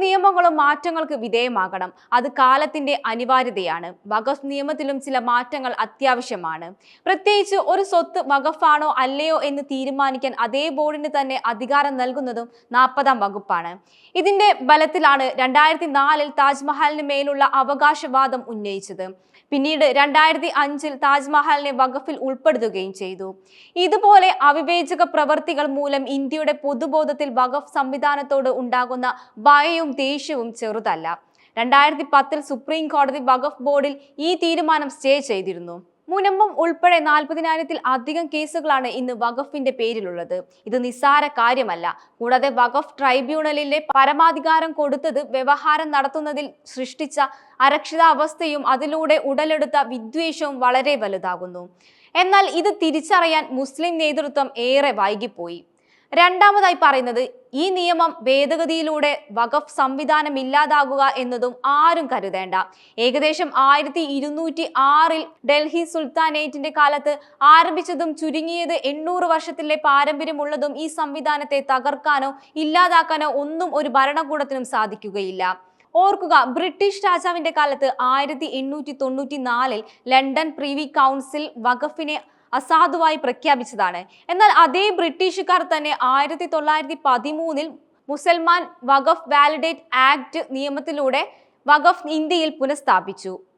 നിയമങ്ങളും മാറ്റങ്ങൾക്ക് വിധേയമാകണം. അത് കാലത്തിന്റെ അനിവാര്യതയാണ്. വഖഫ് നിയമത്തിലും ചില മാറ്റങ്ങൾ അത്യാവശ്യമാണ്. പ്രത്യേകിച്ച് ഒരു സ്വത്ത് വഖഫാണോ അല്ലയോ എന്ന് തീരുമാനിക്കാൻ അതേ ബോർഡിന് തന്നെ അധികാരം നൽകുന്നതും 40-ാം വകുപ്പാണ്. ഇതിന്റെ ബലത്തിലാണ് 2004-ൽ താജ്മഹലിന് മേലുള്ള അവകാശവാദം ഉന്നയിച്ചത്. പിന്നീട് 2005-ൽ താജ്മഹലിനെ വഖഫിൽ ഉൾപ്പെടുത്തുകയും ചെയ്തു. ഇതുപോലെ അവിവേചക പ്രവർത്തികൾ മൂലം ഇന്ത്യയുടെ പൊതുബോധത്തിൽ വഖഫ് സംവിധാനത്തോട് ഉണ്ടാകുന്ന ഭയവും ദേഷ്യവും ചെറുതല്ല. 2010-ൽ സുപ്രീം കോടതി വഖഫ് ബോർഡിൽ ഈ തീരുമാനം സ്റ്റേ ചെയ്തിരുന്നു. മുനമ്പം ഉൾപ്പെടെ 40,000-ൽ അധികം കേസുകളാണ് ഇന്ന് വഖഫിന്റെ പേരിലുള്ളത്. ഇത് നിസ്സാര കാര്യമല്ല. കൂടാതെ വഖഫ് ട്രൈബ്യൂണലിലെ പരമാധികാരം കൊടുത്തത് വ്യവഹാരം നടത്തുന്നതിൽ സൃഷ്ടിച്ച അരക്ഷിതാവസ്ഥയും അതിലൂടെ ഉടലെടുത്ത വിദ്വേഷവും വളരെ വലുതാകുന്നു. എന്നാൽ ഇത് തിരിച്ചറിയാൻ മുസ്ലിം നേതൃത്വം ഏറെ വൈകിപ്പോയി. രണ്ടാമതായി പറയുന്നത്, ഈ നിയമം ഭേദഗതിയിലൂടെ വഖഫ് സംവിധാനം ഇല്ലാതാകുക എന്നതും ആരും കരുതേണ്ട. ഏകദേശം 1206-ൽ ഡൽഹി സുൽത്താനേറ്റിന്റെ കാലത്ത് ആരംഭിച്ചതും ചുരുങ്ങിയത് 800 വർഷത്തിലെ പാരമ്പര്യമുള്ളതും ഈ സംവിധാനത്തെ തകർക്കാനോ ഇല്ലാതാക്കാനോ ഒന്നും ഒരു ഭരണകൂടത്തിനും സാധിക്കുകയില്ല. ഓർക്കുക, ബ്രിട്ടീഷ് രാജാവിന്റെ കാലത്ത് 1894-ൽ ലണ്ടൻ പ്രിവി കൗൺസിൽ വഖഫിനെ അസാധുവായി പ്രഖ്യാപിച്ചതാണ്. എന്നാൽ അതേ ബ്രിട്ടീഷുകാർ തന്നെ 1913-ൽ മുസൽമാൻ വഖഫ് വാലിഡേറ്റ് ആക്ട് നിയമത്തിലൂടെ വഖഫ് ഇന്ത്യയിൽ പുനഃസ്ഥാപിച്ചു.